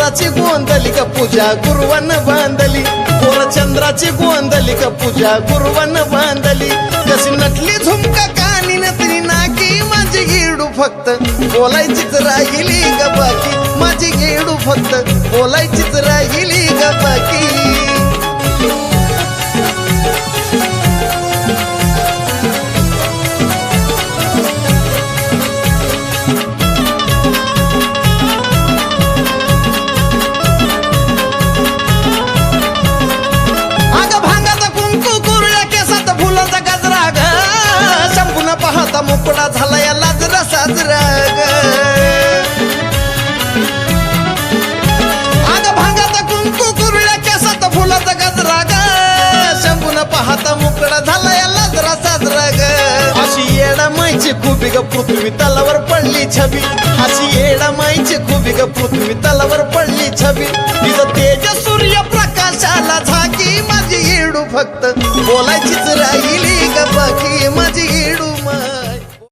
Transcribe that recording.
चंद्राची गोंधली का पूजा गुरुवन बांधली चंद्राची गोंधली का पूजा गुरुवन बांधली कशी नटली झुमका कानी नतरी नाकी माझी गेडू फक्त बोलायचीच राहिली ग बाकी माझी गेडू फक्त बोलायचीच राहिली ग बाकी मुकडा झाला या लाजरा साजरा ग आग भांगाचा कुंकू कुरळ्या केसात फुलाचा गजरा ग शंभून पाहता मुकडा झाला या लाजरा साजरा ग अशी येडा मायची खूबी ग पृथ्वी तलावर पडली छबी अशी येडा मायची खूबी ग पृथ्वी तलावर पडली छबी तिचं तेज सूर्य प्रकाशाला झाकी माझी येडू फक्त बोलायचीच राहिली ग बाकी